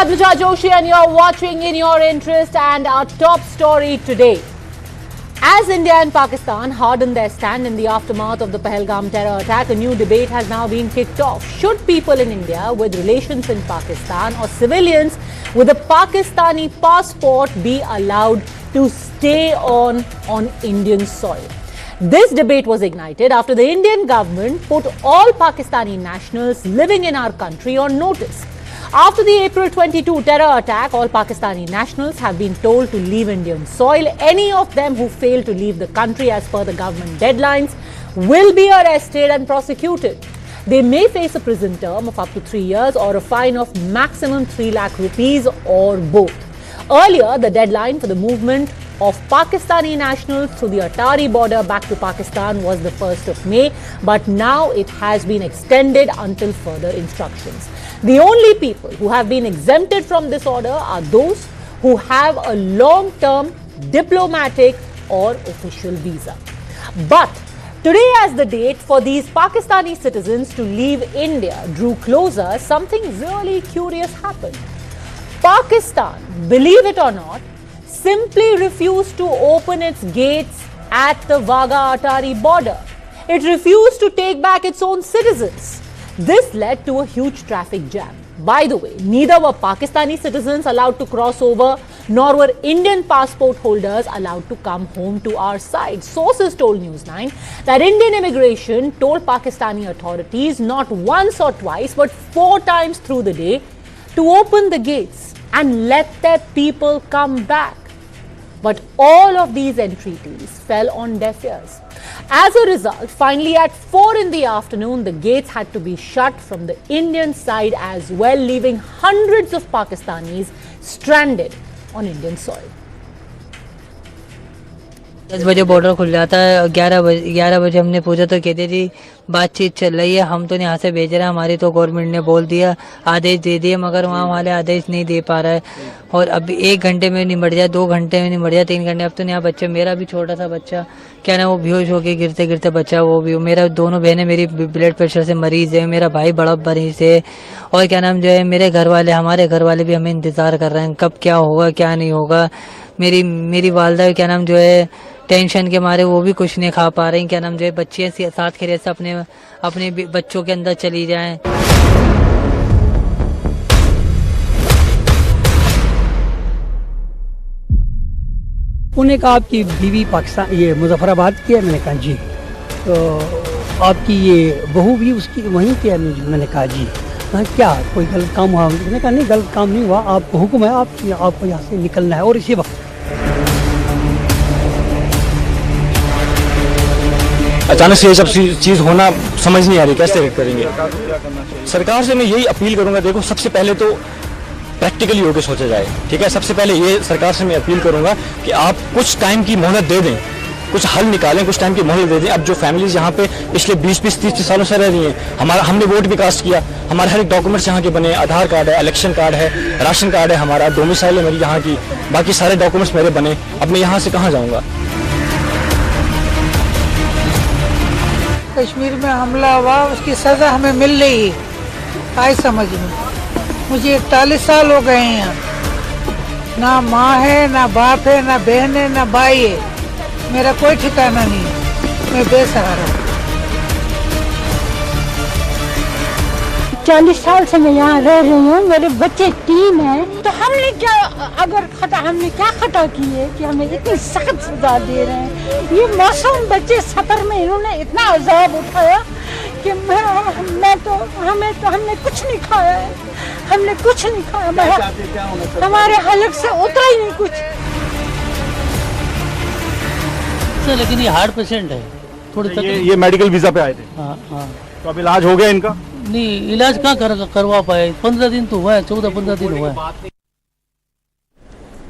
Abdullah Joshi and you're watching In Your Interest, and our top story today. As India and Pakistan harden their stand in the aftermath of the Pahalgam terror attack, a new debate has now been kicked off. Should people in India with relations in Pakistan or civilians with a Pakistani passport be allowed to stay on Indian soil? This debate was ignited after the Indian government put all Pakistani nationals living in our country on notice. After the April 22 terror attack, all Pakistani nationals have been told to leave Indian soil. Any of them who fail to leave the country as per the government deadlines will be arrested and prosecuted. They may face a prison term of up to 3 years or a fine of maximum 3 lakh rupees or both. Earlier, the deadline for the movement of Pakistani nationals through the Attari border back to Pakistan was the 1st of May, but now it has been extended until further instructions. The only people who have been exempted from this order are those who have a long-term diplomatic or official visa. But today, as the date for these Pakistani citizens to leave India drew closer, something really curious happened. Pakistan, believe it or not, simply refused to open its gates at the Wagah-Attari border. It refused to take back its own citizens. This led to a huge traffic jam. By the way, neither were Pakistani citizens allowed to cross over, nor were Indian passport holders allowed to come home to our side. Sources told News9 that Indian immigration told Pakistani authorities not once or twice, but 4 times through the day to open the gates and let their people come back. But all of these entreaties fell on deaf ears. As a result, finally at 4 in the afternoon, the gates had to be shut from the Indian side as well, leaving hundreds of Pakistanis stranded on Indian soil. 10 बजे border खुल जाता है, 11 बजे हमने पूछा तो कहते जी बातचीत चल रही है, हम तो यहाँ से भेज रहे हैं, हमारी तो गवर्नमेंट ने बोल दिया, आदेश दे दिए, मगर वहाँ वाले आदेश नहीं दे पा रहा है। और अभी 1 घंटे में निमट जाए, 2 घंटे में निमट जाए, 3 घंटे। अब तो यहाँ बच्चे, मेरा भी छोटा सा बच्चा क्या ना वो बेहोश होकर गिरते गिरते बच्चा, वो भी मेरा दोनों बहनें मेरी ब्लड प्रेशर से मरीज है, मेरा भाई बड़ा मरीज है, और क्या नाम जो है मेरे घर वाले, हमारे घर वाले भी हमें इंतज़ार कर रहे हैं कब क्या होगा क्या नहीं होगा। मेरी वालदा क्या नाम जो है टेंशन के मारे वो भी कुछ नहीं खा पा रहे हैं, क्या नाम जो है बच्चे साथ खैरियत से अपने बच्चों के अंदर चली जाएं। उन्हें कहा आपकी बीवी पाकिस्तान ये मुजफ्फराबाद की है, मैंने कहा जी। तो आपकी ये बहू भी उसकी वहीं की है, मैंने कहा जी। क्या कोई गलत काम हुआ? मैंने कहा नहीं, गलत काम नहीं हुआ, आपको हुक्म है, आपको यहाँ से निकलना है और इसी वक्त। अचानक से ये सब चीज़ होना समझ नहीं आ रही, कैसे रिएक्ट करेंगे। सरकार से मैं यही अपील करूंगा, देखो सबसे पहले तो प्रैक्टिकली होकर सोचा जाए, ठीक है। सबसे पहले ये सरकार से मैं अपील करूंगा कि आप कुछ टाइम की मोहलत दे दें, कुछ हल निकालें, कुछ टाइम की मोहलत दे दें। अब जो फैमिलीज यहाँ पे पिछले 20-30 सालों से रह रही हैं, हमने वोट भी कास्ट किया, हमारे हर एक डॉक्यूमेंट्स यहाँ के बने, आधार कार्ड है, इलेक्शन कार्ड है, राशन कार्ड है, हमारा डोमिसाइल है मेरी यहाँ की, बाकी सारे डॉक्यूमेंट्स मेरे बने। अब मैं यहाँ से कहाँ जाऊँगा? कश्मीर में हमला हुआ, उसकी सज़ा हमें मिल रही है, आए समझ में। मुझे 41 साल हो गए हैं यहाँ, ना माँ है, ना बाप है, ना बहन है, ना भाई है, मेरा कोई ठिकाना नहीं है, मैं बेसहारा हूँ। 40 साल से मैं यहाँ रह रही हूँ, मेरे बच्चे 3 हैं। तो हमने क्या खता की है कि हमें इतनी सख्त सजा दे रहे हैं? ये मासूम बच्चे सफर में इन्होंने इतना अजाब उठाया कि हमने कुछ नहीं खाया है, हमने कुछ नहीं खाया, हमारे हलक से उतरा ही नहीं कुछ। लेकिन ये हार्ट पेशेंट है, थोड़ी ये मेडिकल वीजा पे आए थे। हाँ हाँ। तो अब इलाज हो गया इनका? नहीं, इलाज कहाँ करवा पाए, 15 दिन तो हुआ है, 14-15 दिन हुआ है।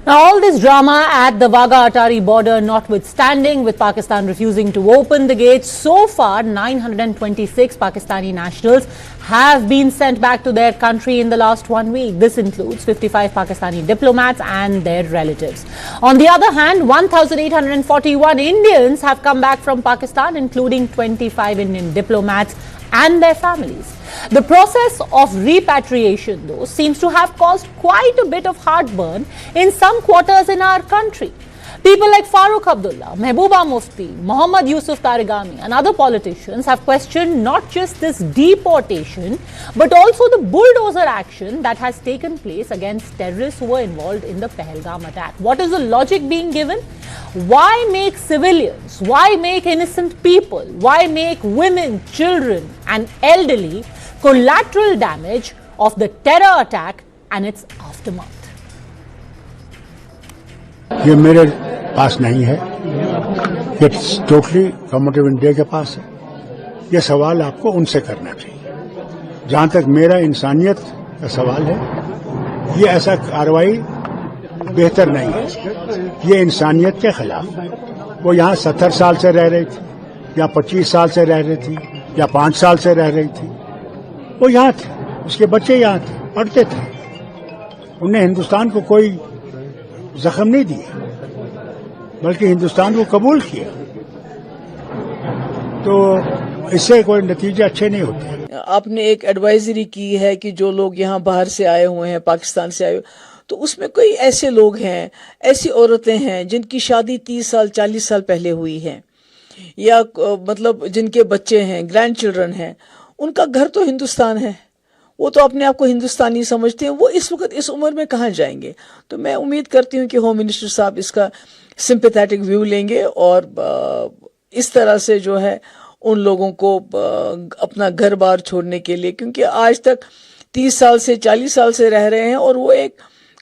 Now, all this drama at the Wagah-Attari border notwithstanding, with Pakistan refusing to open the gates, so far 926 Pakistani nationals have been sent back to their country in the last 1 week. This includes 55 Pakistani diplomats and their relatives. On the other hand, 1,841 Indians have come back from Pakistan, including 25 Indian diplomats and their families. The process of repatriation, though, seems to have caused quite a bit of heartburn in some quarters in our country. People like Farooq Abdullah, Mehbooba Mufti, Mohammed Yusuf Tarigami and other politicians have questioned not just this deportation but also the bulldozer action that has taken place against terrorists who were involved in the Pahalgam attack. What is the logic being given? Why make civilians, why make innocent people, why make women, children and elderly collateral damage of the terror attack and its aftermath? ये मेरे पास नहीं है, ये totally government of India के पास है। ये सवाल आपको उनसे करना चाहिए। जहां तक मेरा इंसानियत का सवाल है, ये ऐसा कार्रवाई बेहतर नहीं है, ये इंसानियत के खिलाफ है। वो यहाँ 70 साल से रह रही थी या 25 साल से रह रही थी या 5 साल से रह रही थी, वो यहाँ थे, उसके बच्चे यहाँ थे, पढ़ते थे, उन्हें हिंदुस्तान को कोई जख्म नहीं दिया बल्कि हिंदुस्तान को कबूल किया। तो इससे कोई नतीजे अच्छे नहीं होते। आपने एक एडवाइजरी की है कि जो लोग यहाँ बाहर से आए हुए हैं, पाकिस्तान से आए, तो उसमें कोई ऐसे लोग हैं, ऐसी औरतें हैं जिनकी शादी 30 साल 40 साल पहले हुई है, या मतलब जिनके बच्चे हैं, ग्रैंड चिल्ड्रन हैं, उनका घर तो हिंदुस्तान है, वो तो अपने आप को हिंदुस्तानी समझते हैं, वो इस वक्त इस उम्र में कहाँ जाएंगे? तो मैं उम्मीद करती हूँ कि होम मिनिस्टर साहब इसका सिंपैथेटिक व्यू लेंगे और इस तरह से जो है उन लोगों को अपना घर बार छोड़ने के लिए, क्योंकि आज तक 30 साल से 40 साल से रह रहे हैं और वो एक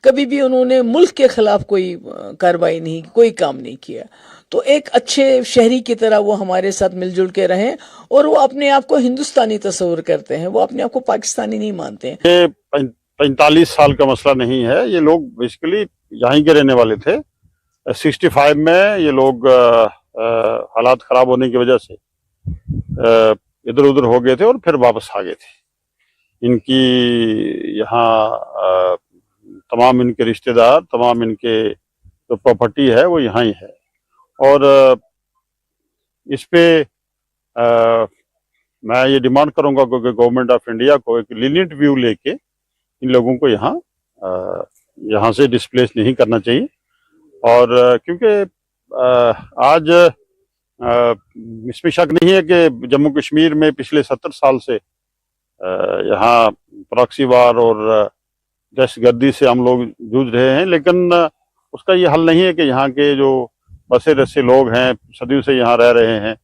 कभी भी उन्होंने मुल्क के खिलाफ कोई कार्रवाई नहीं, कोई काम नहीं किया। तो एक अच्छे शहरी की तरह वो हमारे साथ मिलजुल के रहें और वो अपने आप को हिंदुस्तानी तस्वर करते हैं, वो अपने आप को पाकिस्तानी नहीं मानते हैं। ये 45 साल का मसला नहीं है, ये लोग बेसिकली यहीं के रहने वाले थे। 65 में ये लोग हालात खराब होने की वजह से इधर उधर हो गए थे और फिर वापस आ गए थे। इनकी यहाँ तमाम इनके रिश्तेदार, तमाम इनके जो प्रॉपर्टी है वो यहाँ ही है और इस पे मैं ये डिमांड करूंगा कि गवर्नमेंट ऑफ इंडिया को एक लीनियंट व्यू लेके इन लोगों को यहाँ से डिस्प्लेस नहीं करना चाहिए। और क्योंकि आज इसमें शक नहीं है कि जम्मू कश्मीर में पिछले 70 साल से यहाँ प्रॉक्सी वार और दहशतगर्दी से हम लोग जूझ रहे हैं, लेकिन उसका ये हल नहीं है कि यहाँ के जो बसे रसे लोग हैं, सदियों से यहाँ रह रहे हैं,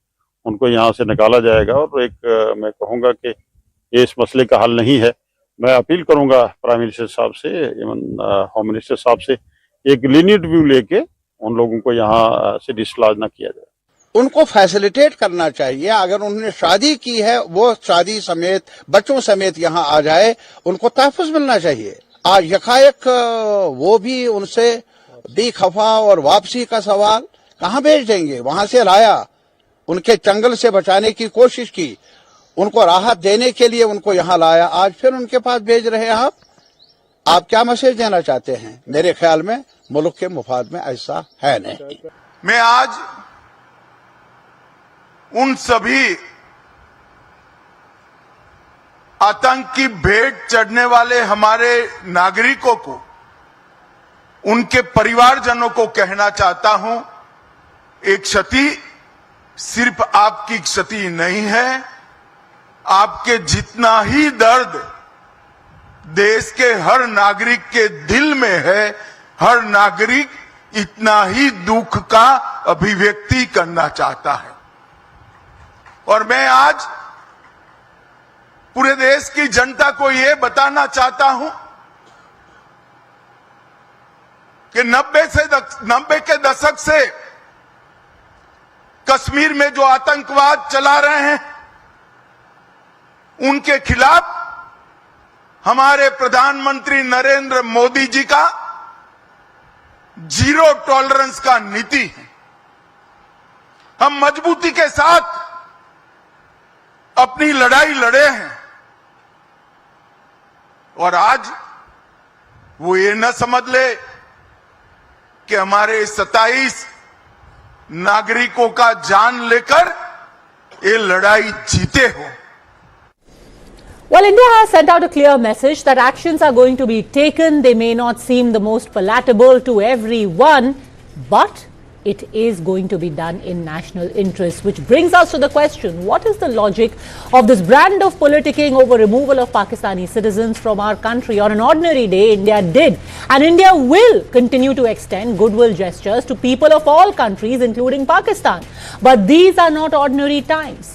उनको यहाँ से निकाला जाएगा। और एक मैं कहूँगा कि ये इस मसले का हल नहीं है। मैं अपील करूँगा प्राइम मिनिस्टर साहब से, होम मिनिस्टर साहब से, एक लीनियंट व्यू लेके उन लोगों को यहाँ से डिसलॉज ना किया जाए। उनको फैसिलिटेट करना चाहिए। अगर उन्होंने शादी की है, वो शादी समेत बच्चों समेत यहाँ आ जाए, उनको तहफ़्फ़ुज़ मिलना चाहिए। आज यकायक वो भी उनसे बेखफा और वापसी का सवाल कहाँ भेज देंगे? वहां से लाया, उनके चंगल से बचाने की कोशिश की, उनको राहत देने के लिए उनको यहाँ लाया, आज फिर उनके पास भेज रहे हैं आप क्या मैसेज देना चाहते हैं? मेरे ख्याल में मुल्क के मुफाद में ऐसा है नहीं। मैं आज उन सभी आतंक की भेंट चढ़ने वाले हमारे नागरिकों को, उनके परिवारजनों को कहना चाहता हूं, एक क्षति सिर्फ आपकी क्षति नहीं है, आपके जितना ही दर्द देश के हर नागरिक के दिल में है, हर नागरिक इतना ही दुख का अभिव्यक्ति करना चाहता है। और मैं आज पूरे देश की जनता को यह बताना चाहता हूं कि 90 के दशक से कश्मीर में जो आतंकवाद चला रहे हैं, उनके खिलाफ हमारे प्रधानमंत्री नरेंद्र मोदी जी का जीरो टॉलरेंस का नीति है। हम मजबूती के साथ अपनी लड़ाई लड़े हैं और आज वो ये न समझ ले कि हमारे 27 नागरिकों का जान लेकर ये लड़ाई जीते हो। Well, India has sent out a clear message that actions are going to be taken. They may not seem the most palatable to everyone, but it is going to be done in national interest, which brings us to the question, what is the logic of this brand of politicking over removal of Pakistani citizens from our country? On an ordinary day, India did, and India will continue to extend goodwill gestures to people of all countries, including Pakistan. But these are not ordinary times.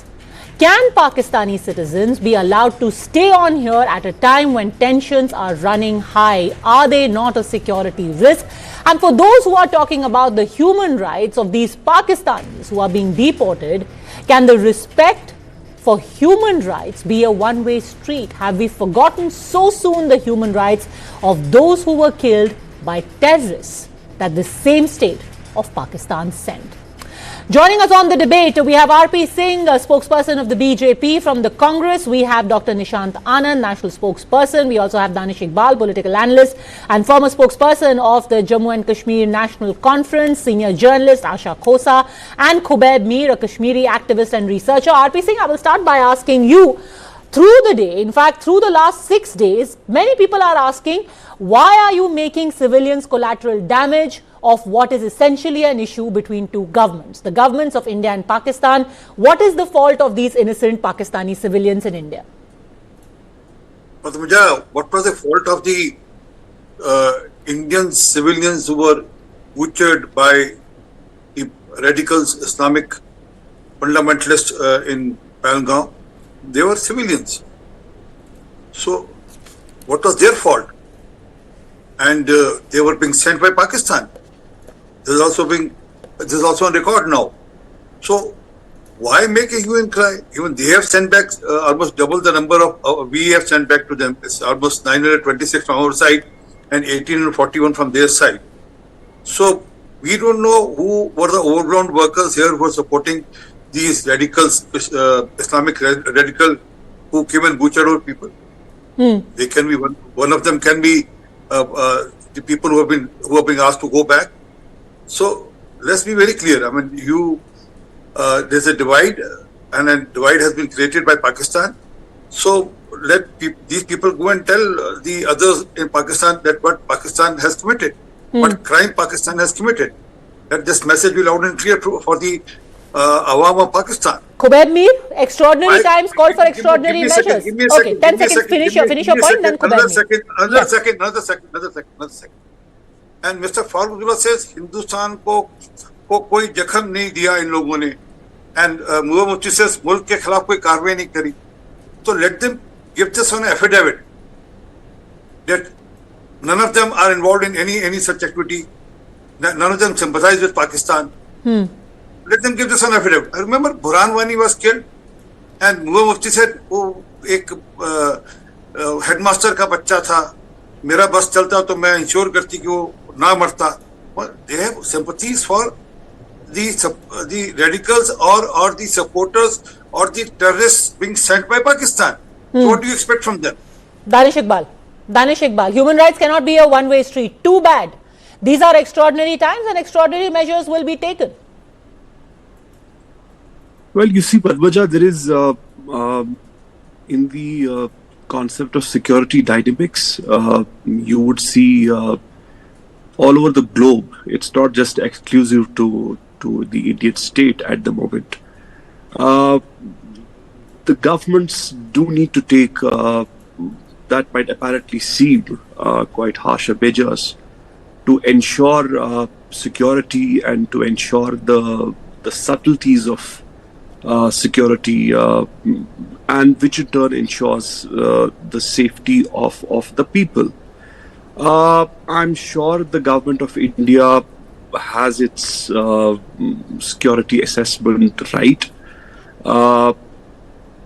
Can Pakistani citizens be allowed to stay on here at a time when tensions are running high? Are they not a security risk? And for those who are talking about the human rights of these Pakistanis who are being deported, can the respect for human rights be a one-way street? Have we forgotten so soon the human rights of those who were killed by terrorists that the same state of Pakistan sent? Joining us on the debate, we have R.P. Singh, a spokesperson of the BJP from the Congress. We have Dr. Nishant Anand, national spokesperson. We also have Danish Iqbal, political analyst and former spokesperson of the Jammu and Kashmir National Conference, senior journalist Asha Khosa, and Khubaib Mir, a Kashmiri activist and researcher. R.P. Singh, I will start by asking you, through the day, in fact, through the last 6 days, many people are asking, why are you making civilians collateral damage of what is essentially an issue between two governments, the governments of India and Pakistan? What is the fault of these innocent Pakistani civilians in India? What was the fault of the Indian civilians who were butchered by the radicals, Islamic fundamentalists in Pahalgam? They were civilians. So, what was their fault? And they were being sent by Pakistan. This is also on record now. So, why make a hue and cry? Even they have sent back almost double the number of we have sent back to them. It's almost 926 from our side and 1841 from their side. So, we don't know who were the overground workers here who were supporting these radicals, Islamic radical, who came and butchered our people. They can be one of them can be the people who have been asked to go back. So let's be very clear. I mean, there's a divide, and a divide has been created by Pakistan. So let these people go and tell the others in Pakistan that what Pakistan has committed, what crime Pakistan has committed. Let this message be loud and clear for the Awam of Pakistan. Khubaib Mir, extraordinary times call for extraordinary measures. Okay, 10 seconds, finish your point, then Khubaib Mir. Another second. And Mr. Farooq Abdullah says, Hindustan ko koi jakham nahi diya in logon ne. And Mehbooba Mufti says, mulk ke khilaf koi karwai nahi kari. So let them give this on an affidavit that none of them are involved in any such activity. None of them sympathize with Pakistan. Let them give this on affidavit. I remember Burhan Wani was killed, and Mehbooba Mufti said, "Oh, एक headmaster का बच्चा था, मेरा बस चलता तो मैं ensure करती कि वो ना मरता." They have sympathies for the radicals or the supporters or the terrorists being sent by Pakistan. So what do you expect from them? Danish Iqbal, human rights cannot be a one-way street. Too bad. These are extraordinary times, and extraordinary measures will be taken. Well, you see, Padmaja, there is in the concept of security dynamics, you would see all over the globe. It's not just exclusive to the Indian state at the moment. The governments do need to take that might apparently seem quite harsher measures to ensure security and to ensure the subtleties of security, and which in turn ensures the safety of the people. I'm sure the government of India has its security assessment right.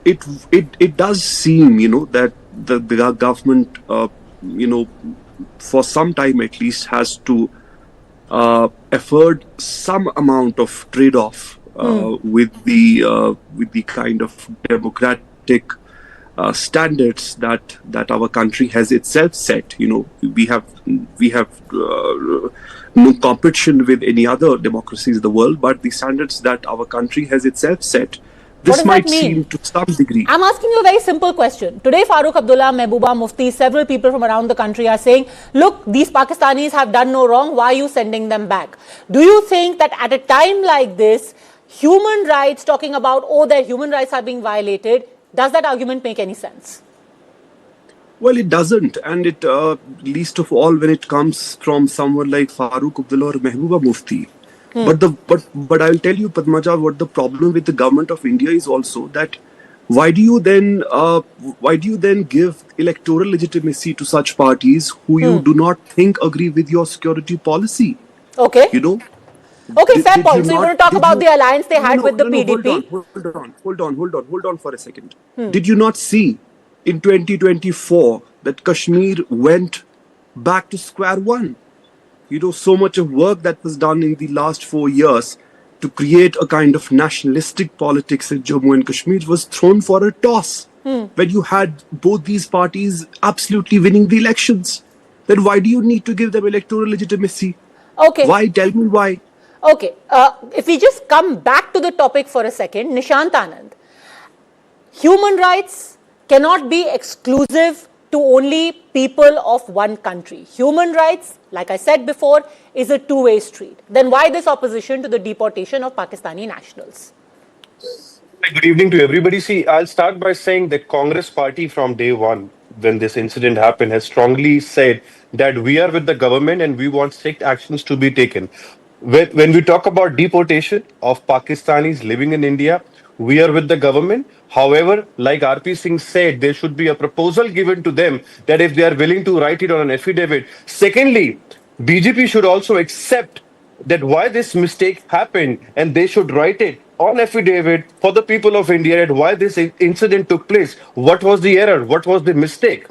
It does seem, that the government, for some time at least, has to afford some amount of trade-off with the kind of democratic standards that our country has itself set. We have no competition with any other democracies in the world, but the standards that our country has itself set, this might seem to some degree. I'm asking you a very simple question. Today, Farooq Abdullah, Mehbooba Mufti, several people from around the country are saying, look, these Pakistanis have done no wrong. Why are you sending them back? Do you think that at a time like this, human rights, talking about, oh, their human rights are being violated, does that argument make any sense? Well, it doesn't, and it least of all when it comes from someone like Farooq Abdullah or Mehbooba Mufti. But I will tell you, Padmaja, what the problem with the government of India is also that why do you then give electoral legitimacy to such parties who you do not think agree with your security policy? Okay. You know. Okay, fair point. So you're going to talk about the alliance they had with the PDP? Hold on for a second. Did you not see in 2024 that Kashmir went back to square one? You know, so much of work that was done in the last 4 years to create a kind of nationalistic politics in Jammu and Kashmir was thrown for a toss. When you had both these parties absolutely winning the elections, then why do you need to give them electoral legitimacy? Okay. Why? Tell me why. Okay. If we just come back to the topic for a second, Nishant Anand, human rights cannot be exclusive to only people of one country. Human rights, like I said before, is a two-way street. Then why this opposition to the deportation of Pakistani nationals? Good evening to everybody. See, I'll start by saying that Congress party from day one, when this incident happened, has strongly said that we are with the government and we want strict actions to be taken. When we talk about deportation of Pakistanis living in India, we are with the government. However, like RP Singh said, there should be a proposal given to them that if they are willing to write it on an affidavit. Secondly, BJP should also accept that why this mistake happened and they should write it on affidavit for the people of India and why this incident took place. What was the error? What was the mistake?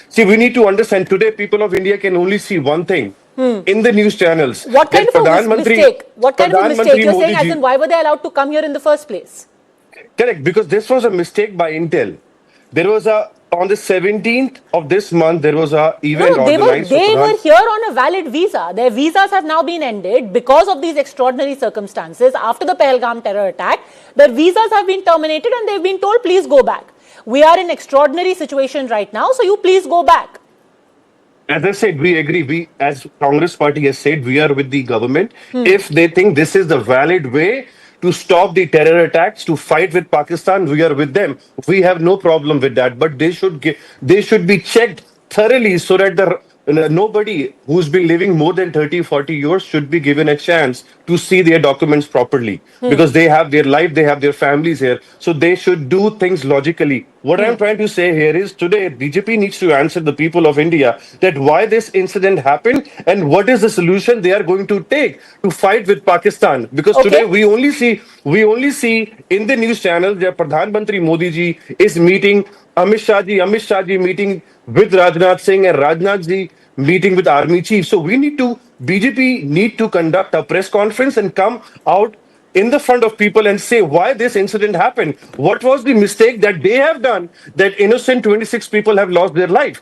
See, we need to understand today people of India can only see one thing in the news channels. What kind of a mistake? What kind of a mistake? You're saying as in why were they allowed to come here in the first place? Correct, because this was a mistake by Intel. There was on the 17th of this month, there was a event organized. They were here on a valid visa. Their visas have now been ended because of these extraordinary circumstances. After the Pahalgam terror attack, their visas have been terminated and they've been told, please go back. We are in extraordinary situation right now, so you please go back. As I said, we agree. We, as Congress party has said, we are with the government. If they think this is the valid way to stop the terror attacks, to fight with Pakistan, we are with them. We have no problem with that. But they should be checked thoroughly so that nobody who's been living more than 30, 40 years should be given a chance to see their documents properly. Because they have their life, they have their families here. So they should do things logically. What I'm trying to say here is today BJP needs to answer the people of India that why this incident happened and what is the solution they are going to take to fight with Pakistan. Because today we only see in the news channel that Pradhan Mantri Modi ji is meeting Amit Shah ji meeting with Rajnath Singh and Rajnath ji meeting with army chief. So BJP need to conduct a press conference and come out in the front of people and say why this incident happened. What was the mistake that they have done that innocent 26 people have lost their life?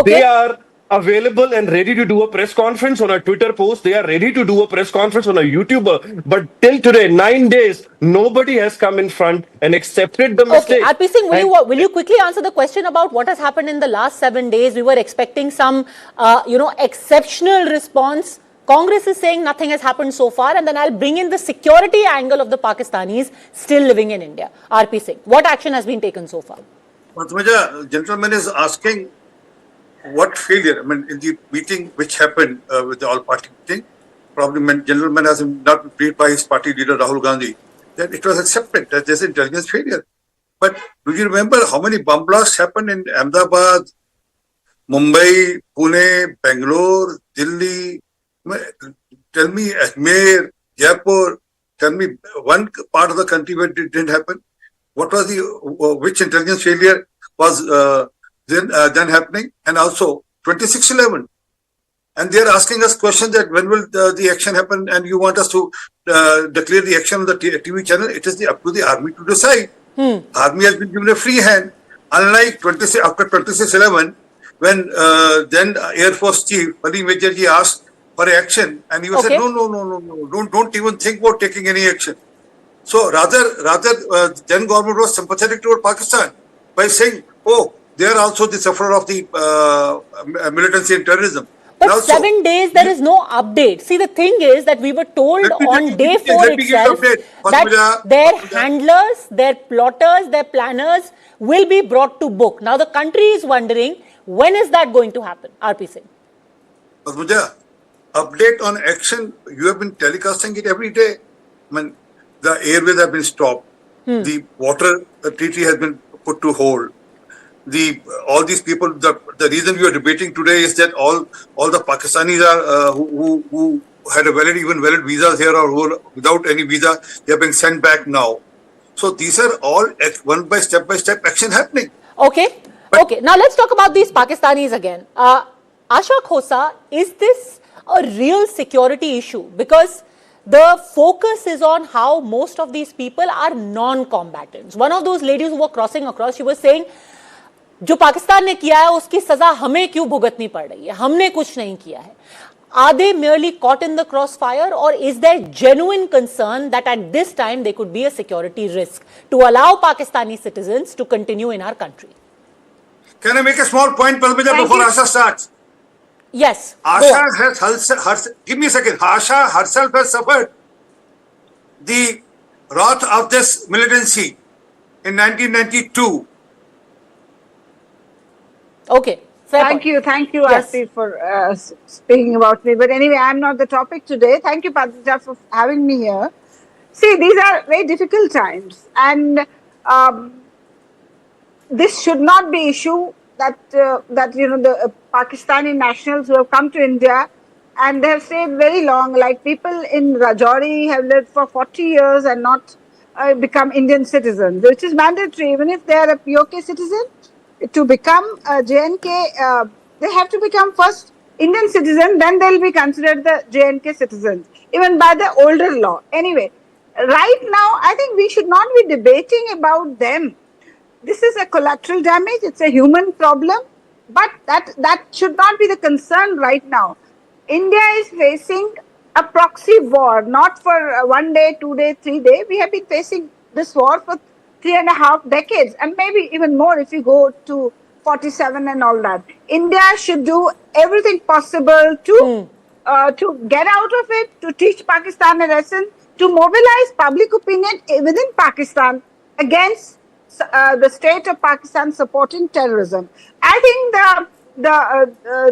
They are available and ready to do a press conference on a Twitter post. They are ready to do a press conference on a YouTuber. But till today, 9 days, nobody has come in front and accepted the mistake. Okay, RP Singh, will you quickly answer the question about what has happened in the last 7 days? We were expecting some, exceptional response. Congress is saying nothing has happened so far, and then I'll bring in the security angle of the Pakistanis still living in India. RP Singh, what action has been taken so far? Padmaja, gentleman is asking what failure, in the meeting which happened with the all-party meeting, probably gentleman has not been briefed by his party leader Rahul Gandhi, that it was accepted that there's intelligence failure. But do you remember how many bomb blasts happened in Ahmedabad, Mumbai, Pune, Bangalore, Delhi? Tell me Ajmer, Jaipur, tell me one part of the country where it didn't happen. What was which intelligence failure was then happening? And also 26/11. And they are asking us questions that when will the action happen, and you want us to declare the action on the TV channel. It is up to the army to decide. Army has been given a free hand, unlike after 26/11, when then Air Force Chief Ali Major ji asked for action, and he said, no, don't even think about taking any action. So rather, then government was sympathetic toward Pakistan by saying, "Oh, they are also the sufferer of the militancy and terrorism." But now, 7 days, there is no update. See, the thing is that we were told on day 4 itself that their handlers, their plotters, their planners will be brought to book. Now, the country is wondering, when is that going to happen? RP Singh. Padmaja, update on action, you have been telecasting it every day. I mean, the airways have been stopped. The water treaty has been put to hold. All these people, the reason we are debating today is that all the Pakistanis are who had a valid visas here or who are without any visa, they are being sent back now. So these are all step by step action happening. Okay. Okay. Now let's talk about these Pakistanis again. Asha Khosa, is this a real security issue? Because the focus is on how most of these people are non-combatants. One of those ladies who were crossing across, she was saying, जो पाकिस्तान ने किया है उसकी सजा हमें क्यों भुगतनी पड़ रही है, हमने कुछ नहीं किया है. Are they merely caught in the crossfire, or is there genuine concern that at this time they could be a security risk to allow Pakistani citizens to continue in our country? Can I make a small point, Palmija, before Asha starts? Yes. Asha has give me a second. Asha herself has suffered the wrath of this militancy in 1992. Okay. Thank you, yes. Asif, for speaking about me. But anyway, I'm not the topic today. Thank you, Padmaja, for having me here. See, these are very difficult times, and this should not be issue that the Pakistani nationals who have come to India and they have stayed very long. Like people in Rajouri have lived for 40 years and not become Indian citizens, which is mandatory, even if they are a POK citizen. To become a JNK, they have to become first Indian citizen, then they'll be considered the JNK citizens, even by the older law. Anyway, right now, I think we should not be debating about them. This is a collateral damage, it's a human problem, but that should not be the concern right now. India is facing a proxy war, not for 1 day, 2 days, 3 days. We have been facing this war for 3.5 decades, and maybe even more if you go to 47 and all that. India should do everything possible to get out of it, to teach Pakistan a lesson, to mobilize public opinion within Pakistan against the state of Pakistan supporting terrorism. I think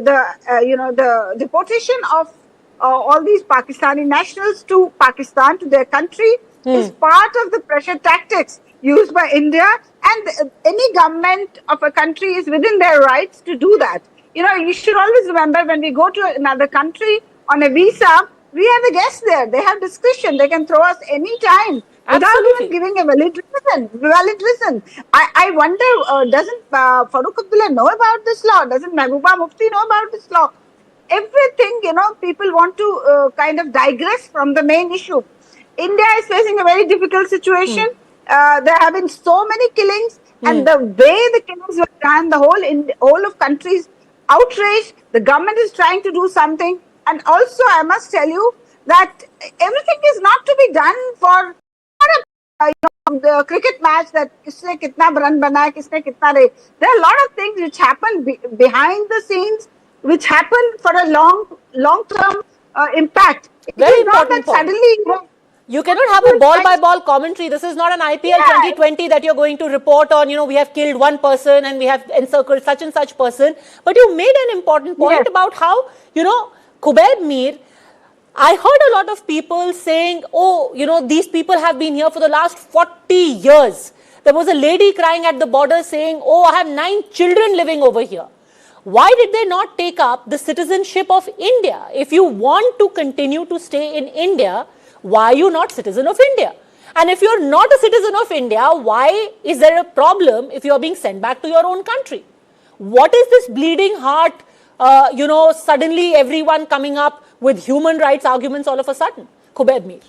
the deportation of all these Pakistani nationals to Pakistan, to their country, is part of the pressure tactics used by India, and any government of a country is within their rights to do that. You should always remember, when we go to another country on a visa, we have a guest there. They have discretion. They can throw us any time without even giving a valid reason. I wonder, doesn't Farooq Abdullah know about this law? Doesn't Mehbooba Mufti know about this law? Everything, people want to kind of digress from the main issue. India is facing a very difficult situation. There have been so many killings, and the way the killings were done, the whole of countries outraged. The government is trying to do something, and also I must tell you that everything is not to be done for the cricket match that kisne kitna run banaya, kisne kitna rahe. There are a lot of things which happen behind the scenes, which happen for a long-term impact. Very important point. Suddenly, you cannot have a ball-by-ball commentary. This is not an IPL 2020 that you're going to report on, we have killed one person and we have encircled such and such person. But you made an important point about how, Kubaib Mir, I heard a lot of people saying, these people have been here for the last 40 years. There was a lady crying at the border saying, I have 9 children living over here. Why did they not take up the citizenship of India? If you want to continue to stay in India, why are you not citizen of India? And if you're not a citizen of India, why is there a problem if you're being sent back to your own country? What is this bleeding heart, suddenly everyone coming up with human rights arguments all of a sudden? Kubaib Mir.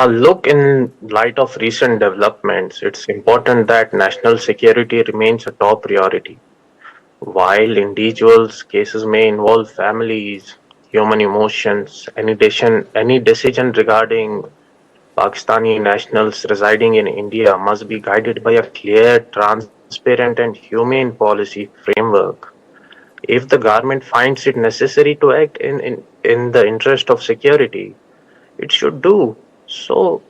Look, in light of recent developments, it's important that national security remains a top priority. While individuals' cases may involve families, human emotions, any decision regarding Pakistani nationals residing in India must be guided by a clear, transparent, and humane policy framework. If the government finds it necessary to act in the interest of security, it should do so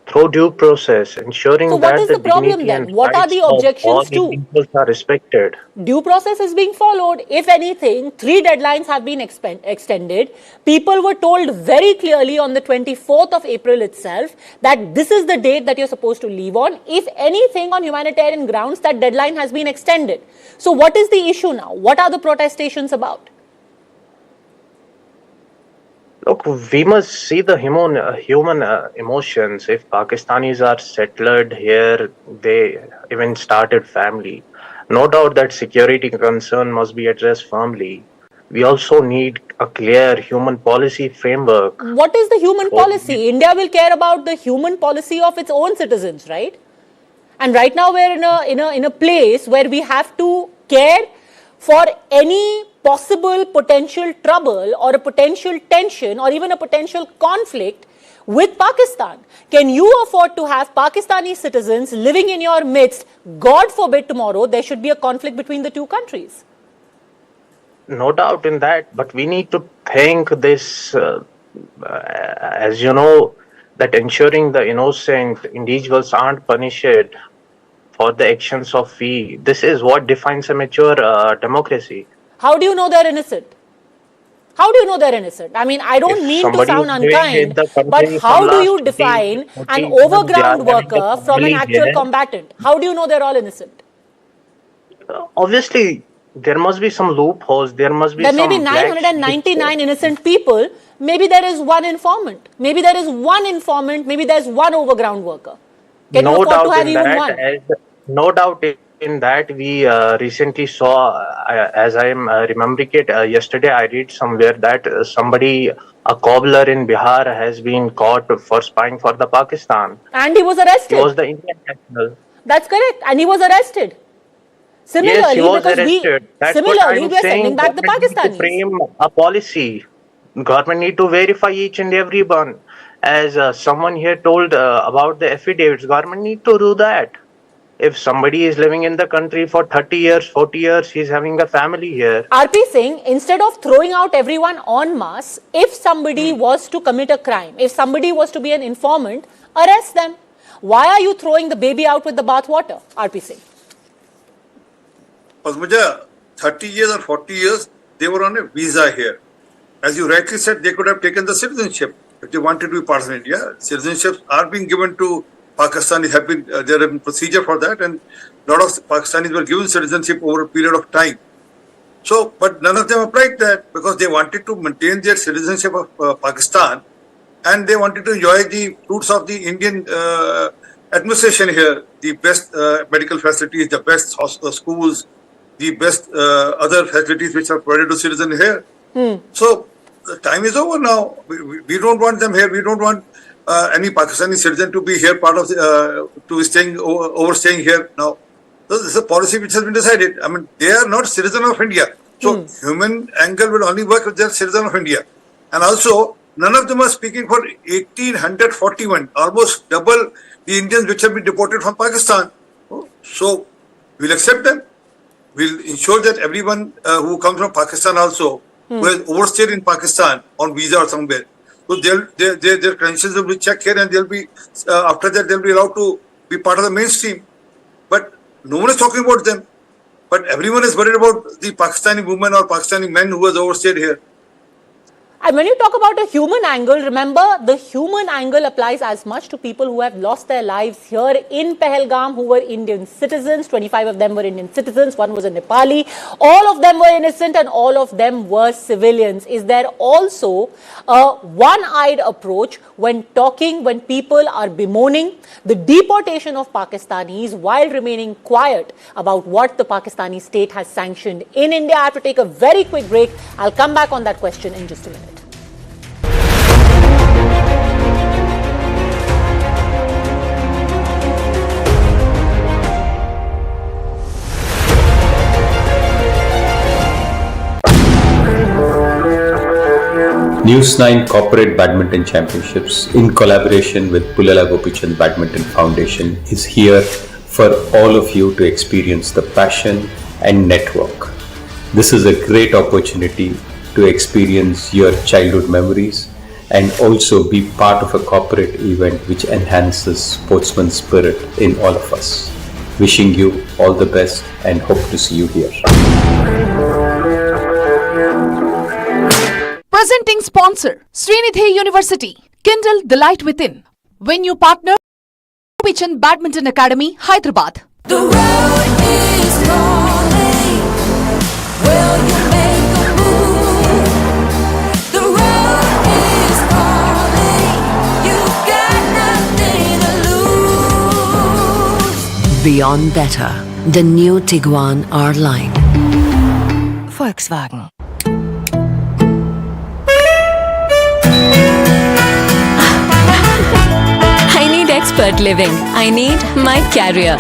through due process, ensuring So what that is the the problem dignity then? and What are rights the of all objections to? individuals are respected. Due process is being followed. If anything, 3 deadlines have been extended. People were told very clearly on the 24th of April itself that this is the date that you're supposed to leave on. If anything, on humanitarian grounds, that deadline has been extended. So what is the issue now? What are the protestations about? Look, we must see the human emotions. If Pakistanis are settled here, they even started family. No doubt that security concern must be addressed firmly. We also need a clear human policy framework. What is the human policy? India will care about the human policy of its own citizens, right? And right now we're in a place where we have to care for any possible potential trouble or a potential tension or even a potential conflict with Pakistan. Can you afford to have Pakistani citizens living in your midst? God forbid tomorrow there should be a conflict between the two countries. No doubt in that, but we need to think this, as you know, that ensuring the innocent individuals aren't punished for the actions of we. This is what defines a mature democracy. How do you know they're innocent? How do you know they're innocent? I mean, I don't mean to sound unkind, but how do you define an overground worker from an actual combatant? How do you know they're all innocent? Obviously, there must be some loopholes. There must be There may be 999 innocent people. Maybe there is one informant. Maybe there is one informant. Maybe there's one overground worker. Can you afford to have even one? No doubt in that. We recently saw, as I am remembering it, yesterday I read somewhere that somebody, a cobbler in Bihar, has been caught for spying for the Pakistan. And he was arrested. He was the Indian national. That's correct. And he was arrested. Similarly, yes, he was because arrested. Similarly, we are sending back the Pakistanis. To frame a policy. Government need to verify each and every one. As someone here told about the affidavits, government need to do that. If somebody is living in the country for 30 years, 40 years, he's having a family here. RP Singh, instead of throwing out everyone en masse, if somebody was to commit a crime, if somebody was to be an informant, arrest them. Why are you throwing the baby out with the bathwater, RP Singh? Pasmaja, 30 years or 40 years, they were on a visa here. As you rightly said, they could have taken the citizenship if they wanted to be part of India. Citizenships are being given to Pakistanis. There have been procedure for that, and a lot of Pakistanis were given citizenship over a period of time. So, but none of them applied that because they wanted to maintain their citizenship of Pakistan, and they wanted to enjoy the fruits of the Indian administration here, the best medical facilities, the best schools, the best other facilities which are provided to citizens here. So the time is over now. We don't want them here. We don't want any Pakistani citizen to be here, part of overstaying here now. So this is a policy which has been decided. I mean, they are not citizens of India. So human angle will only work if they are citizens of India. And also, none of them are speaking for 1841, almost double the Indians which have been deported from Pakistan. So we'll accept them. We'll ensure that everyone who comes from Pakistan also, who has overstayed in Pakistan on visa or somewhere, so their credentials will be checked here, and they'll be after that they'll be allowed to be part of the mainstream. But no one is talking about them. But everyone is worried about the Pakistani women or Pakistani men who has overstayed here. And when you talk about a human angle, remember the human angle applies as much to people who have lost their lives here in Pahalgam, who were Indian citizens. 25 of them were Indian citizens, one was a Nepali. All of them were innocent and all of them were civilians. Is there also a one-eyed approach when people are bemoaning the deportation of Pakistanis while remaining quiet about what the Pakistani state has sanctioned in India? I have to take a very quick break. I'll come back on that question in just a minute. News 9 Corporate Badminton Championships in collaboration with Pulala Gopichand Badminton Foundation is here for all of you to experience the passion and network. This is a great opportunity to experience your childhood memories and also be part of a corporate event which enhances sportsman spirit in all of us. Wishing you all the best and hope to see you here. Presenting sponsor, Srinidhi University, Kindle the Light Within. Venue partner, Gopichand Badminton Academy, Hyderabad. The road is calling. Will you make a move? The road is calling. You've got nothing to lose. Beyond better, the new Tiguan R-Line. Volkswagen. I need expert living. I need my carrier.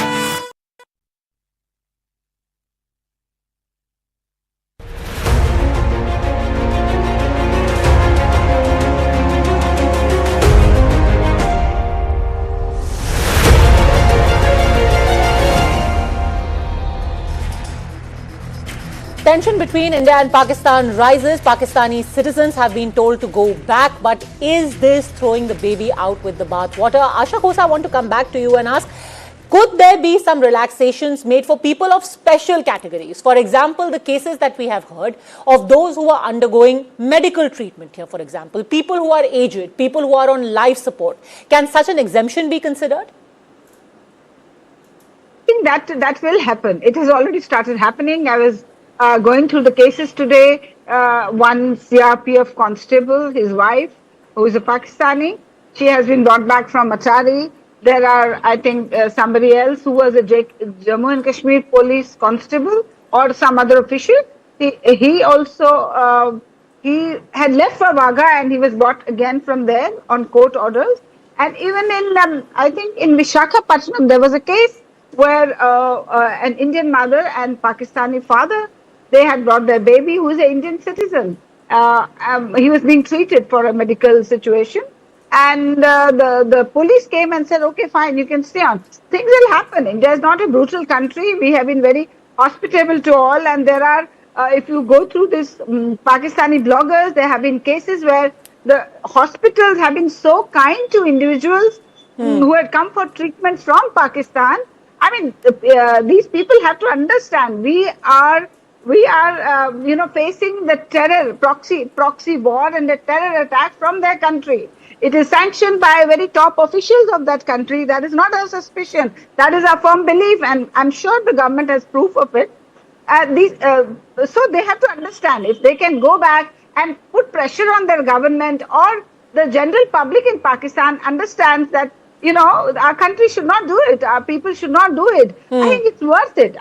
Tension between India and Pakistan rises. Pakistani citizens have been told to go back. But is this throwing the baby out with the bathwater? Asha Khosa, I want to come back to you and ask, could there be some relaxations made for people of special categories? For example, the cases that we have heard of those who are undergoing medical treatment here, for example, people who are aged, people who are on life support. Can such an exemption be considered? I think that will happen. It has already started happening. I was going through the cases today. One CRPF constable, his wife, who is a Pakistani, she has been brought back from Attari. There are, I think, somebody else who was a Jammu and Kashmir police constable or some other official. He also, he had left for Wagah and he was brought again from there on court orders. And even in, I think in Visakhapatnam, there was a case where an Indian mother and Pakistani father, they had brought their baby who is an Indian citizen. He was being treated for a medical situation. And the police came and said, okay, fine, you can stay on. Things will happen. India is not a brutal country. We have been very hospitable to all. And there are, if you go through this Pakistani bloggers, there have been cases where the hospitals have been so kind to individuals who had come for treatment from Pakistan. I mean, these people have to understand, we are facing the terror, proxy war and the terror attack from their country. It is sanctioned by very top officials of that country. That is not our suspicion. That is our firm belief, and I'm sure the government has proof of it. So they have to understand, if they can go back and put pressure on their government, or the general public in Pakistan understands that, our country should not do it. Our people should not do it. I think it's worth it.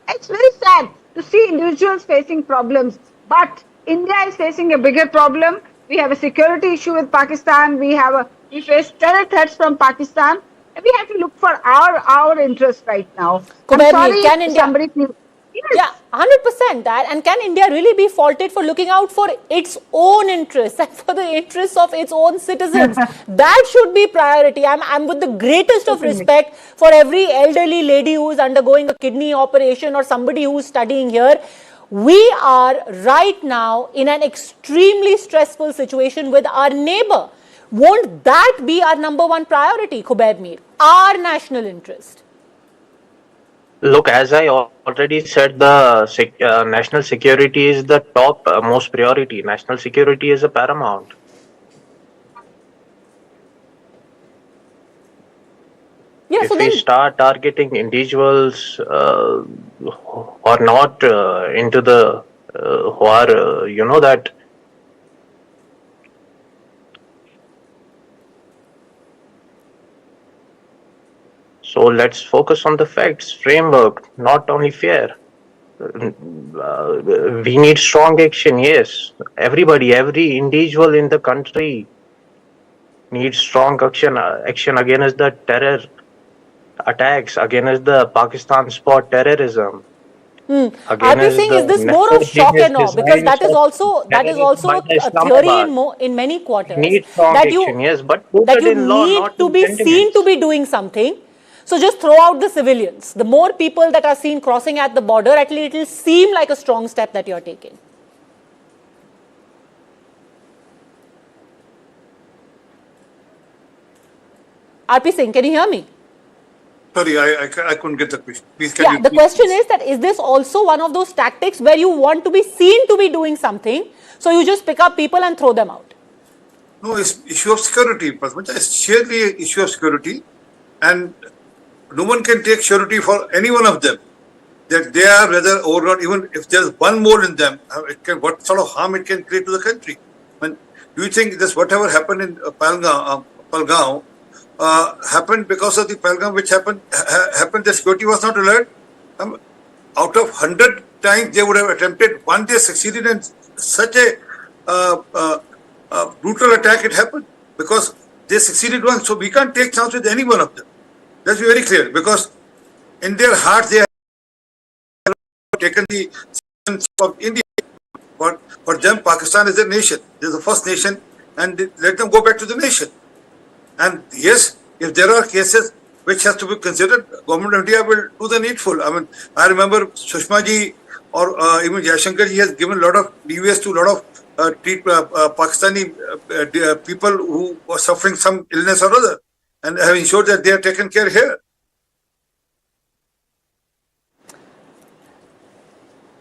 It's very sad to see individuals facing problems, but India is facing a bigger problem. We have a security issue with Pakistan. We face terror threats from Pakistan. And we have to look for our interest right now. I'm sorry if somebody feels... Yeah, 100% that. And can India really be faulted for looking out for its own interests and for the interests of its own citizens? That should be priority. I'm with the greatest of respect for every elderly lady who is undergoing a kidney operation or somebody who is studying here. We are right now in an extremely stressful situation with our neighbor. Won't that be our number one priority, Khubaib Mir? Our national interest. Look, as I already said, the national security is the top most priority. National security is a paramount. Yeah, if we start targeting individuals who are not into the, who are, that so let's focus on the facts, framework, not only fear. We need strong action, yes. Everybody, every individual in the country needs strong action against the terror attacks, against the Pakistan spot terrorism. Again, RP as Singh, the is this more of method shock is and awe? Because designed that is for also terrorism by the a theory Islamabad. in many quarters Need strong that action, yes, but that rooted you in law, need not to in be seen to sentiments. be doing something. So just throw out the civilians. The more people that are seen crossing at the border, at least it will seem like a strong step that you are taking. RP Singh, can you hear me? Sorry, I couldn't get the question. Please, can you The please- question is that is this also one of those tactics where you want to be seen to be doing something, so you just pick up people and throw them out? No, it's issue of security. It's sheerly an issue of security, and no one can take surety for any one of them. That they are whether or not, even if there's one more in them, what sort of harm it can create to the country. Do you think this whatever happened in Pahalgam happened because of the Pahalgam which happened, the security was not alert? Out of 100 times they would have attempted, one they succeeded in such a brutal attack it happened because they succeeded once. So we can't take chance with any one of them. Let's be very clear, because in their hearts they have taken the citizens of India. For them, Pakistan is their nation. They are the first nation, and let them go back to the nation. And yes, if there are cases which has to be considered, Government of India will do the needful. I remember Sushma ji or even Jaishankar ji has given a lot of leeways to a lot of Pakistani people who were suffering some illness or other, and have ensured that they are taken care here.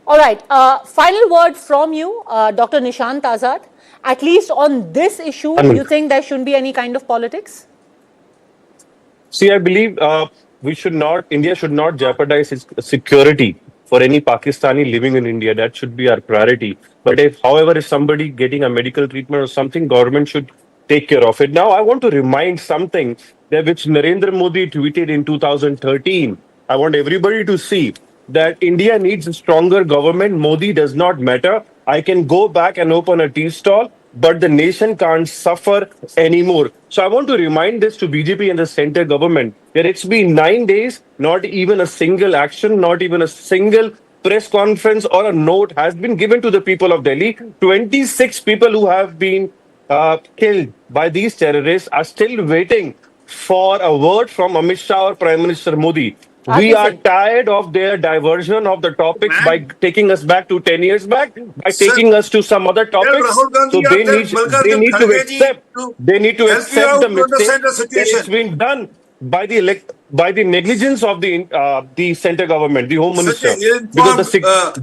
All right. Final word from you, Dr. Nishant Azad. At least on this issue, you think there shouldn't be any kind of politics? See, I believe India should not jeopardize its security for any Pakistani living in India. That should be our priority. But however, if somebody getting a medical treatment or something, government should take care of it. Now, I want to remind something that which Narendra Modi tweeted in 2013. I want everybody to see that India needs a stronger government. Modi does not matter. I can go back and open a tea stall, but the nation can't suffer anymore. So I want to remind this to BJP and the center government that it's been 9 days, not even a single action, not even a single press conference or a note has been given to the people of Delhi. 26 people who have been killed by these terrorists are still waiting for a word from Amit Shah or Prime Minister Modi. We are tired of their diversion of the topics by taking us back to 10 years back, by taking us to some other topics. So they need to accept the mistake that it's been done by the negligence of the center government, the Home Minister,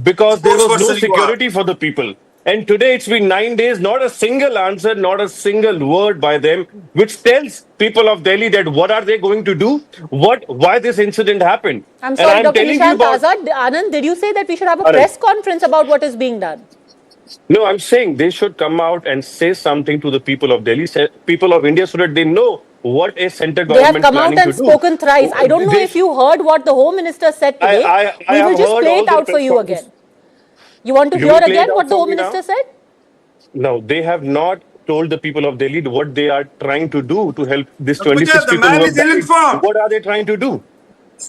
because there was no security for the people. And today it's been 9 days, not a single answer, not a single word by them, which tells people of Delhi that what are they going to do? Why this incident happened? I'm sorry, Dr. Nishant Azad. Anand, did you say that we should have a press conference about what is being done? No, I'm saying they should come out and say something to the people of Delhi, people of India, so that they know what a center government They have come out and spoken thrice. I don't know if you heard what the Home Minister said today. We will just play it out for you again. You want to hear again what the Home Minister said? No, they have not told the people of Delhi what they are trying to do to help this 26 people who have died. What are they trying to do?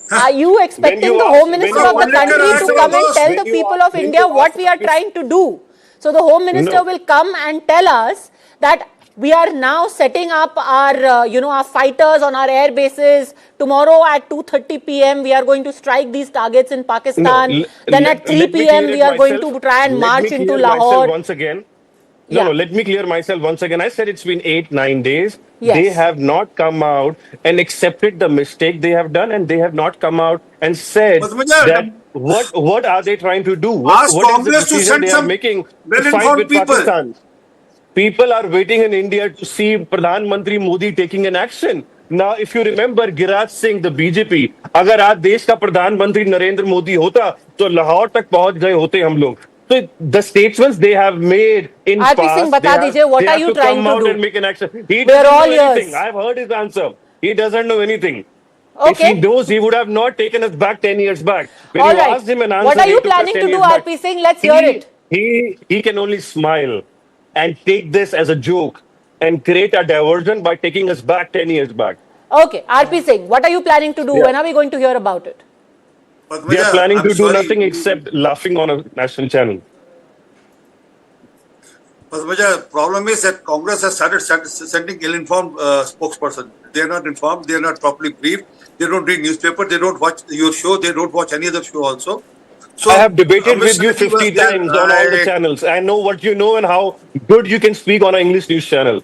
Are you expecting the Home Minister of the country to come and tell the people of India what we are trying to do? So the Home Minister will come and tell us that we are now setting up our, our fighters on our air bases. Tomorrow at 2:30 p.m. we are going to strike these targets in Pakistan. Then at 3 p.m. we are going to try and march into Lahore. Once again. No, let me clear myself once again. I said it's been 8-9 days. Yes. They have not come out and accepted the mistake they have done, and they have not come out and said that what are they trying to do? What is the decision they are making to fight with Pakistan? People are waiting in India to see Pradhan Mantri Modi taking an action. Now, if you remember Giraj Singh, the BJP, अगर आज देश का प्रधानमंत्री नरेंद्र मोदी होता, तो लाहौर तक पहुंच गए होते हम लोग. So the statements they have made in past, what are you trying to do? And make an action. He doesn't know anything. I've heard his answer. He doesn't know anything. Okay. If he knows, he would have not taken us back 10 years back. When you asked him an answer, what are you planning to do, RP Singh? Let's hear it. He can only smile and take this as a joke and create a diversion by taking us back 10 years back. Okay, RP Singh, what are you planning to do? When are we going to hear about it? They are planning to do nothing except laughing on a national channel. The problem is that Congress has started sending ill-informed spokesperson. They are not informed. They are not properly briefed. They don't read newspaper. They don't watch your show. They don't watch any other show also. So I have debated with you 50 times on all the channels. I know what you know and how good you can speak on an English news channel.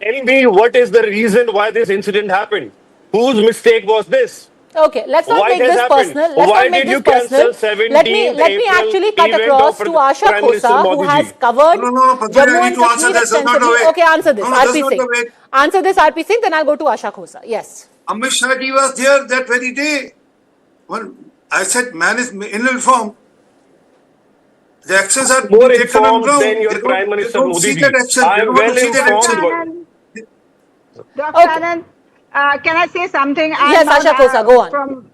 Tell me, what is the reason why this incident happened? Whose mistake was this? Okay, let's not Why make it has this happened? personal. Why did you cancel 17th Let me actually cut event across of to Asha Prime Minister Khosa, who Modi has ji? covered Patwari, Jammu I and need to answer Kashmir this. That's not the extensively. way. Okay, answer this. No, that's RP not the Singh. way. Answer this, RP Singh, then I'll go to Asha Khosa. Yes. Amit Shah ji was there that very day. When I said man is ill-informed. The actions are More taken on informed ground. than your Prime Minister Modi see ji. that action. I They am don't want well to see that action. informed. Dr. Anand, can I say something? Yes, not, Asha Khosa, go on.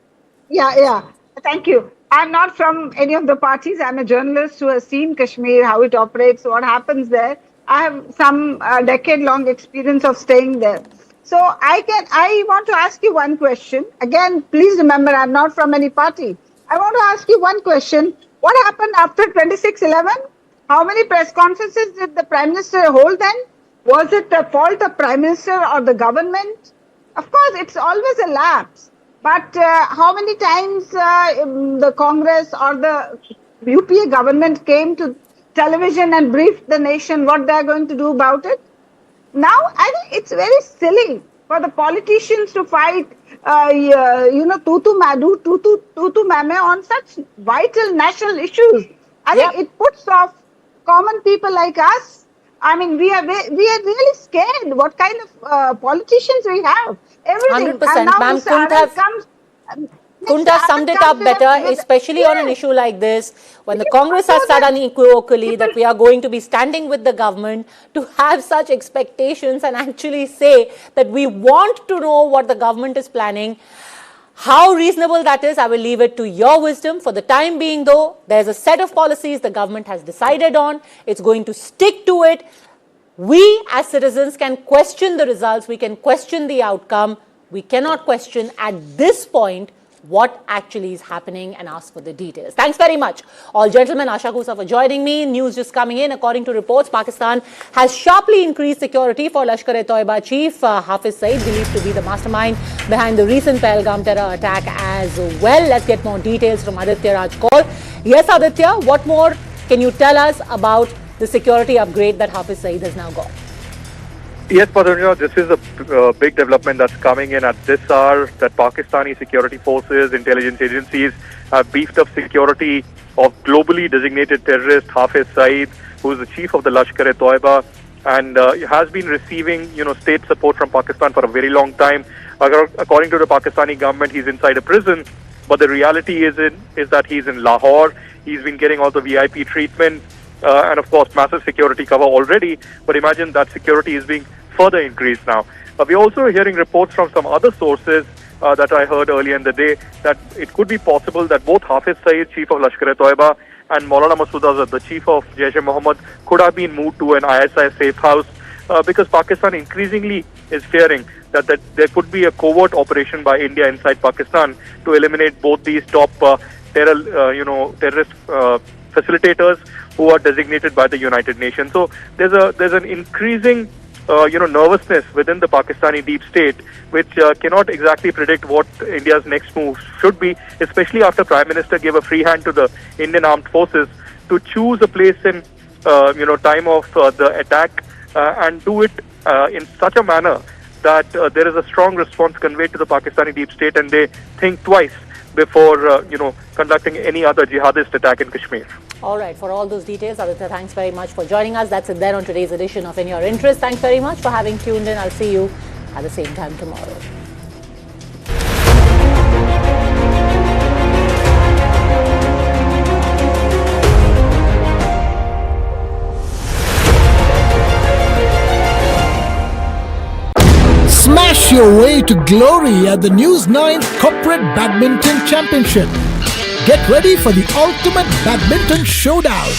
Yeah. Thank you. I'm not from any of the parties. I'm a journalist who has seen Kashmir, how it operates, what happens there. I have some decade-long experience of staying there. So I want to ask you one question. Again, please remember, I'm not from any party. I want to ask you one question. What happened after 26/11? How many press conferences did the Prime Minister hold then? Was it the fault of Prime Minister or the government? Of course, it's always a lapse. But how many times the Congress or the UPA government came to television and briefed the nation what they're going to do about it? Now, I think it's very silly for the politicians to fight, tutu mame on such vital national issues. I think it puts off common people like us. I mean, we are really scared what kind of politicians we have. Everything. 100%. Ma'am, couldn't have summed it up better, especially on an issue like this, when the Congress has said unequivocally that we are going to be standing with the government, to have such expectations and actually say that we want to know what the government is planning. How reasonable that is, I will leave it to your wisdom. For the time being, though, there's a set of policies the government has decided on. It's going to stick to it. We as citizens can question the results. We can question the outcome. We cannot question at this point what actually is happening and ask for the details. Thanks very much, all gentlemen. Asha Khosa for joining me. News just coming in. According to reports, Pakistan has sharply increased security for Lashkar-e-Toiba chief Hafiz Saeed, believed to be the mastermind behind the recent Pahalgam terror attack as well. Let's get more details from Aditya Rajkol. Yes, Aditya, what more can you tell us about the security upgrade that Hafiz Saeed has now got? Yes, Padunja, this is a big development that's coming in at this hour, that Pakistani security forces, intelligence agencies have beefed up security of globally designated terrorist Hafiz Saeed, who is the chief of the Lashkar-e-Toiba, and has been receiving, state support from Pakistan for a very long time. According to the Pakistani government, he's inside a prison, but the reality is that he's in Lahore. He's been getting all the VIP treatment, and of course, massive security cover already. But imagine that security is being further increased now. We're also hearing reports from some other sources that I heard earlier in the day that it could be possible that both Hafiz Saeed, chief of Lashkar-e-Toiba, and Maulana Masood Azhar, the chief of Jaish-e-Mohammed, could have been moved to an ISI safe house because Pakistan increasingly is fearing that there could be a covert operation by India inside Pakistan to eliminate both these top terrorist facilitators who are designated by the United Nations. So there's an increasing nervousness within the Pakistani deep state, which cannot exactly predict what India's next move should be, especially after Prime Minister gave a free hand to the Indian Armed Forces to choose a place in time of the attack and do it in such a manner that there is a strong response conveyed to the Pakistani deep state, and they think twice before conducting any other jihadist attack in Kashmir. All right, for all those details, Aditya, thanks very much for joining us. That's it there on today's edition of In Your Interest. Thanks very much for having tuned in. I'll see you at the same time tomorrow. Smash your way to glory at the News 9 Corporate Badminton Championship. Get ready for the ultimate badminton showdown.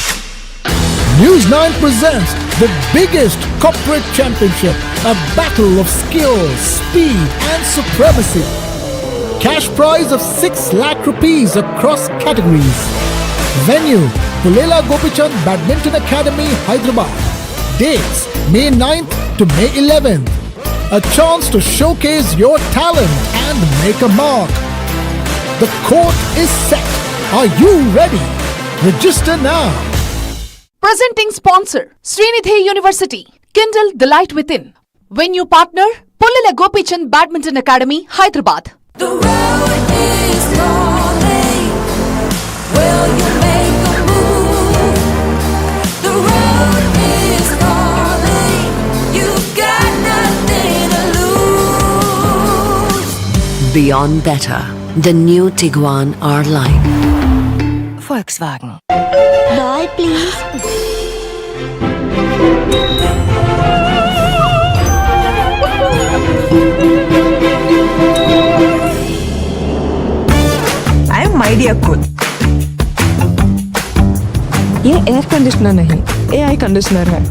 News 9 presents the biggest corporate championship, a battle of skill, speed and supremacy. Cash prize of 6 lakh rupees across categories. Venue, Pulela Gopichand Badminton Academy, Hyderabad. Dates, May 9th to May 11th. A chance to showcase your talent and make a mark. The court is set. Are you ready? Register now. Presenting sponsor, Srinidhi University. Kindle the light within. Venue partner, Pulela Gopichand Badminton Academy, Hyderabad. The road is calling. Will you make a move? The road is calling. You've got nothing to lose. Beyond better, the new Tiguan R-Line. Volkswagen. Ball, please. I am my dear cool. ये air conditioner नहीं, AI conditioner है.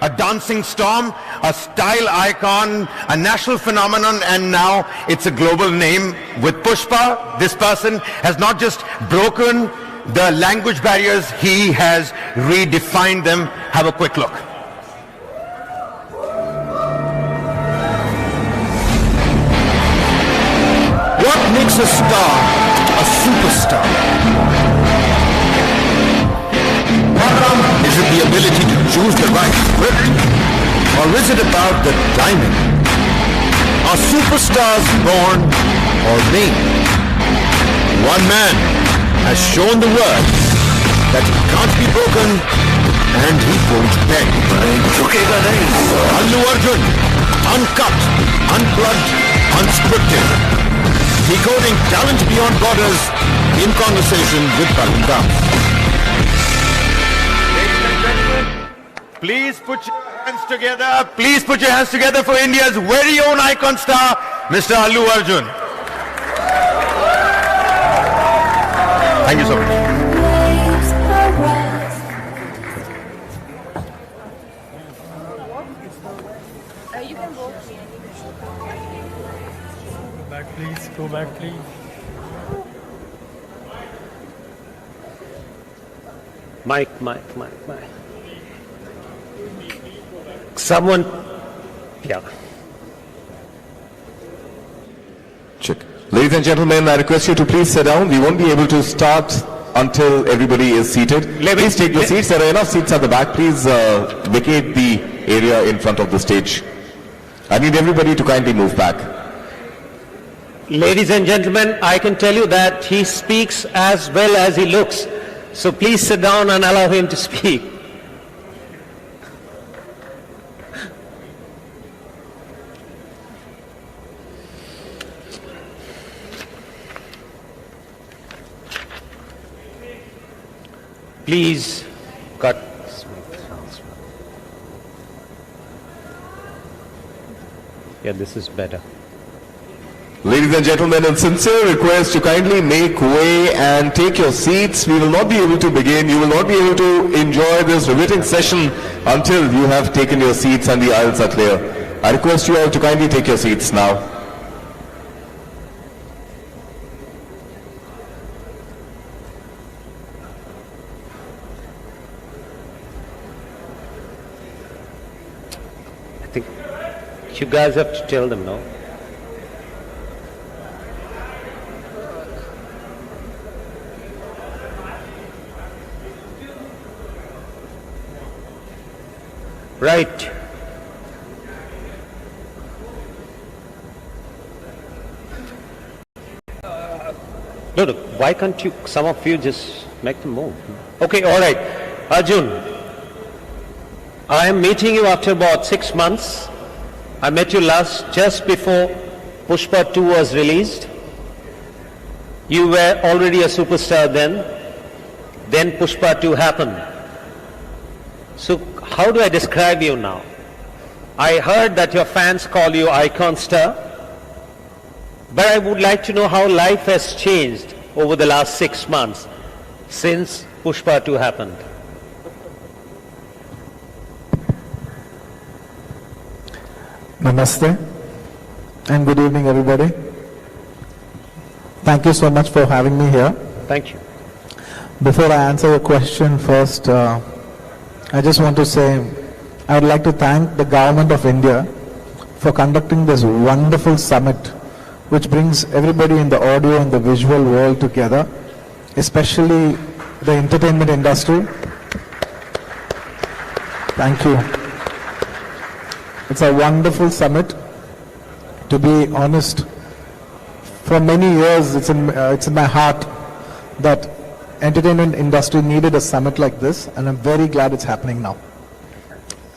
A dancing storm, a style icon, a national phenomenon, and now it's a global name. With Pushpa, this person has not just broken the language barriers, he has redefined them. Have a quick look. What makes a star a superstar? Is it the ability to choose the right script? Or is it about the timing? Are superstars born or made? One man has shown the world that he can't be broken and he won't bend. Allu Arjun, uncut, unplugged, unscripted. Decoding talent beyond borders in conversation with Pahalgam. Please put your hands together. Please put your hands together for India's very own icon star, Mr. Allu Arjun. Thank you so much. You can go. Go back, please. Go back, please. Mic. Someone, yeah. Check. Ladies and gentlemen, I request you to please sit down. We won't be able to start until everybody is seated. Please take your seats. There are enough seats at the back. Please vacate the area in front of the stage. I need everybody to kindly move back. Ladies and gentlemen, I can tell you that he speaks as well as he looks. So please sit down and allow him to speak. Please cut. Yeah, this is better. Ladies and gentlemen, a sincere request to kindly make way and take your seats. We will not be able to begin. You will not be able to enjoy this riveting session until you have taken your seats and the aisles are clear. I request you all to kindly take your seats now. I think you guys have to tell them, no? Right. Look, why can't you, some of you just make them move? Okay, all right. Arjun, I am meeting you after about 6 months. I met you last just before Pushpa 2 was released. You were already a superstar then. Then Pushpa 2 happened. So how do I describe you now? I heard that your fans call you icon star, but I would like to know how life has changed over the last 6 months since Pushpa 2 happened. Namaste and good evening everybody. Thank you so much for having me here. Thank you. Before I answer your question first, I just want to say I would like to thank the government of India for conducting this wonderful summit which brings everybody in the audio and the visual world together, especially the entertainment industry. Thank you. It's a wonderful summit. To be honest, for many years it's in my heart that entertainment industry needed a summit like this, and I'm very glad it's happening now.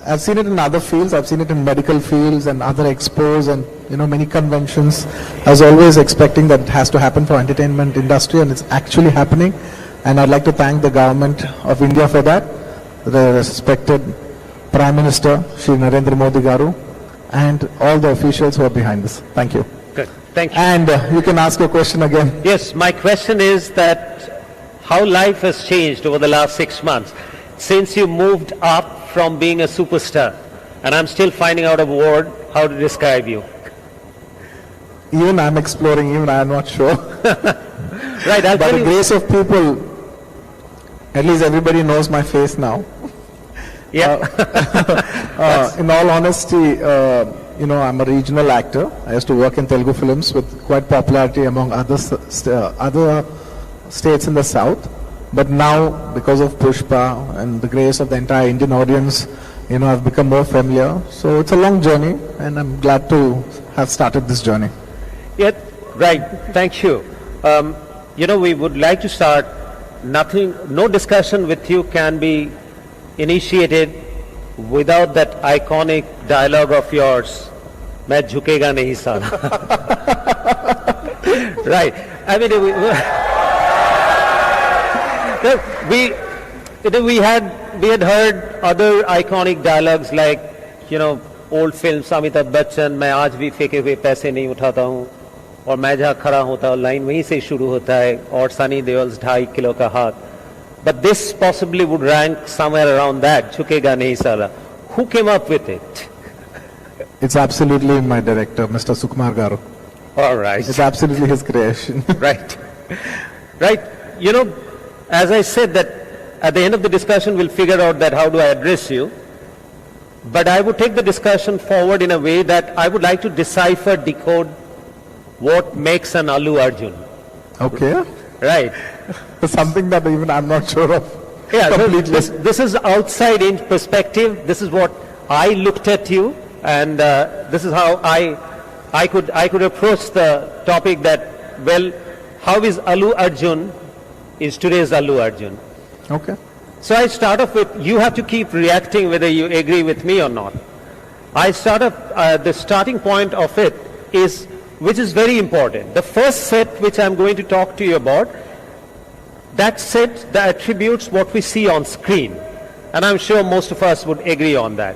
I've seen it in other fields. I've seen it in medical fields and other expos and many conventions. I was always expecting that it has to happen for entertainment industry, and it's actually happening. And I'd like to thank the government of India for that, the respected Prime Minister Shri Narendra Modi Garu, and all the officials who are behind this. Thank you. Good. Thank you. And you can ask your question again. Yes, my question is that how life has changed over the last 6 months since you moved up from being a superstar, and I'm still finding out a word how to describe you. Even I'm exploring, even I'm not sure. Right, By the grace of people, at least everybody knows my face now. Yeah. In all honesty, I'm a regional actor. I used to work in Telugu films with quite popularity among other states in the south. But now, because of Pushpa and the grace of the entire Indian audience, I've become more familiar. So it's a long journey, and I'm glad to have started this journey. Yeah, right. Thank you. We would like to start. No discussion with you can be initiated without that iconic dialogue of yours. "मैं झुकेगा नहीं साला." Right. I mean, we had heard other iconic dialogues like old films, Amitabh Bachchan, "मैं आज भी फेंके हुए पैसे नहीं उठाता हूँ", और "मैं जहाँ खड़ा होता हूँ", लाइन वहीं से शुरू होता है, और Sunny Deol's 2.5 किलो का हाथ. But this possibly would rank somewhere around that, "झुकेगा नहीं साला." Who came up with it? It's absolutely my director, Mr. Sukumar Garu. All right. It's absolutely his creation. Right. Right. As I said that at the end of the discussion we'll figure out that how do I address you. But I would take the discussion forward in a way that I would like to decode what makes an Allu Arjun. Okay. Right. Something that even I'm not sure of. Yeah, completely. This is outside in perspective. This is what I looked at you, and this is how I could approach the topic that, well, how is Allu Arjun is today's Allu Arjun. Okay. So I start off with, you have to keep reacting whether you agree with me or not. I start off, the starting point of it is, which is very important. The first set which I'm going to talk to you about, that set the attributes what we see on screen. And I'm sure most of us would agree on that.